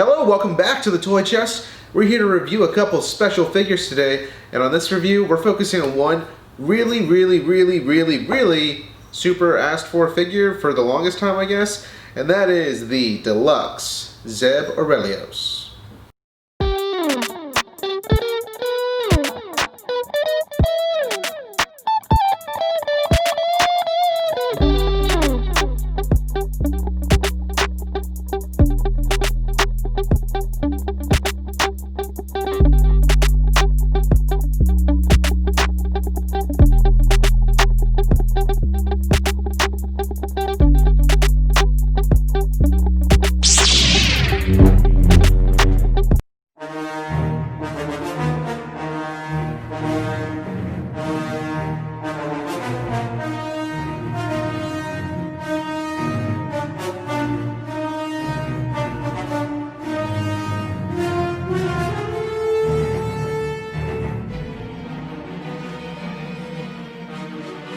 Hello, welcome back to the Toy Chest. We're here to review a couple special figures today, and on this review, we're focusing on one really super asked for figure for the longest time, I guess, and that is the deluxe Zeb Orrelios.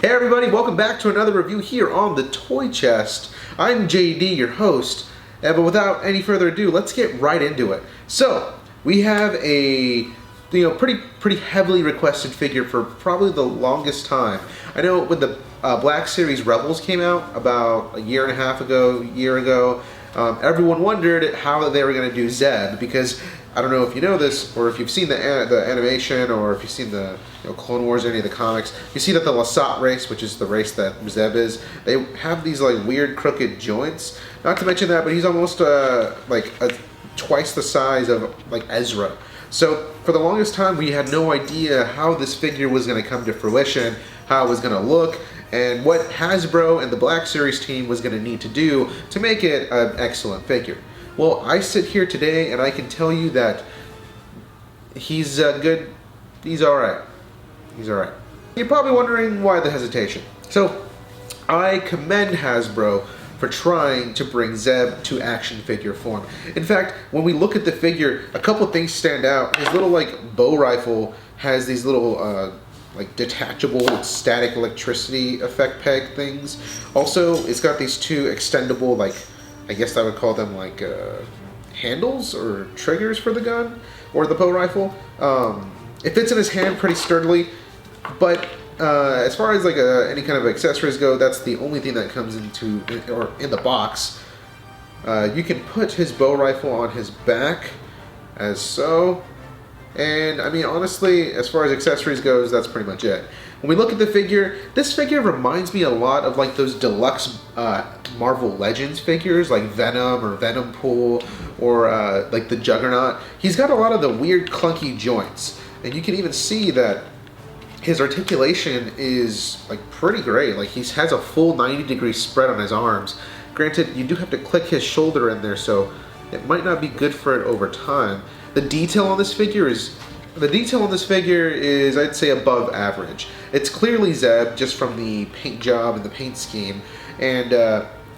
Hey everybody, welcome back to another review here on the Toy Chest. I'm JD, your host, but without any further ado, let's get right into it. So, we have a pretty heavily requested figure for probably the longest time. I know when the Black Series Rebels came out about a year ago, everyone wondered how they were going to do Zeb, because I don't know if you know this, or if you've seen the animation, or if you've seen the Clone Wars or any of the comics, you see that the Lasat race, which is the race that Zeb is, they have these like weird crooked joints. Not to mention that, but he's almost twice the size of like Ezra. So for the longest time, we had no idea how this figure was going to come to fruition, how it was going to look, and what Hasbro and the Black Series team was going to need to do to make it an excellent figure. Well, I sit here today and I can tell you that he's good. He's alright. He's alright. You're probably wondering why the hesitation. So, I commend Hasbro for trying to bring Zeb to action figure form. In fact, when we look at the figure, a couple things stand out. His little bow rifle has these little detachable static electricity effect peg things. Also, it's got these two extendable I guess I would call them handles or triggers for the gun or the bow rifle. It fits in his hand pretty sturdily, but as far as any kind of accessories go, that's the only thing that comes in the box. You can put his bow rifle on his back, as so. And I mean, honestly, as far as accessories goes, that's pretty much it. When we look at the figure, this figure reminds me a lot of those deluxe Marvel Legends figures, like Venom or Venompool, or the Juggernaut. He's got a lot of the weird clunky joints, and you can even see that his articulation is pretty great. He has a full 90-degree spread on his arms. Granted, you do have to click his shoulder in there, so it might not be good for it over time. The detail on this figure is, I'd say, above average. It's clearly Zeb, just from the paint job and the paint scheme, and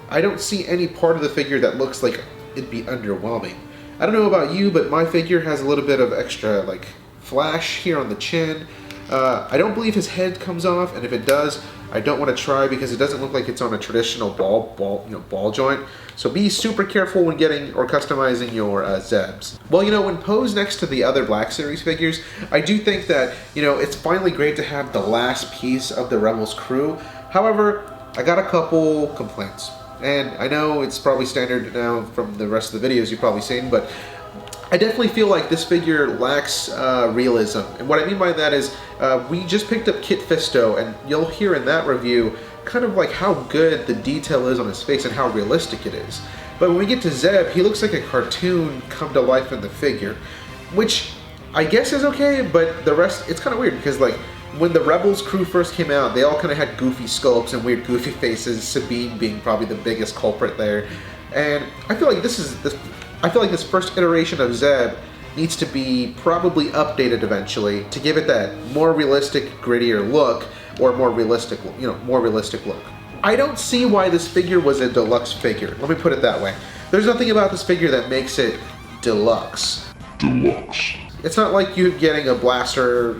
I don't see any part of the figure that looks like it'd be underwhelming. I don't know about you, but my figure has a little bit of extra flash here on the chin. I don't believe his head comes off, and if it does, I don't want to try because it doesn't look like it's on a traditional ball joint. So be super careful when getting or customizing your Zebs. Well, when posed next to the other Black Series figures, I do think that, it's finally great to have the last piece of the Rebels crew. However, I got a couple complaints. And I know it's probably standard now from the rest of the videos you've probably seen, but I definitely feel like this figure lacks realism. And what I mean by that is, we just picked up Kit Fisto, and you'll hear in that review kind of how good the detail is on his face and how realistic it is. But when we get to Zeb, he looks like a cartoon come to life in the figure, which I guess is okay, but the rest, it's kind of weird because when the Rebels crew first came out, they all kind of had goofy sculpts and weird goofy faces, Sabine being probably the biggest culprit there. And I feel like this first iteration of Zeb needs to be probably updated eventually to give it that more realistic, grittier look, or more realistic look. I don't see why this figure was a deluxe figure. Let me put it that way. There's nothing about this figure that makes it deluxe. It's not like you're getting a blaster,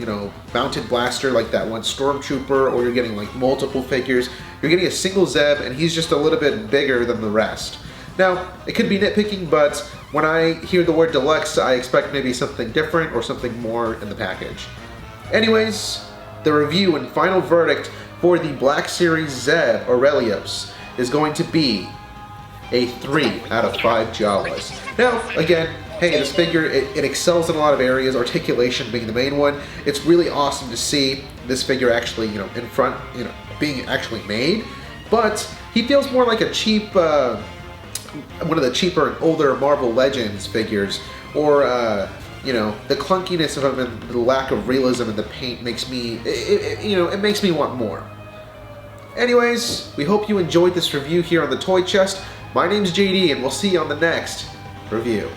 mounted blaster like that one Stormtrooper, or you're getting multiple figures. You're getting a single Zeb, and he's just a little bit bigger than the rest. Now, it could be nitpicking, but when I hear the word deluxe, I expect maybe something different or something more in the package. Anyways, the review and final verdict for the Black Series Zeb Orrelios is going to be a 3 out of 5 Jawas. Now, again, hey, this figure, it excels in a lot of areas, articulation being the main one. It's really awesome to see this figure actually, in front, being actually made, but he feels more like a cheap, one of the cheaper and older Marvel Legends figures, or the clunkiness of him and the lack of realism in the paint makes me, it makes me want more. Anyways, we hope you enjoyed this review here on the Toy Chest. My name's JD, and we'll see you on the next review.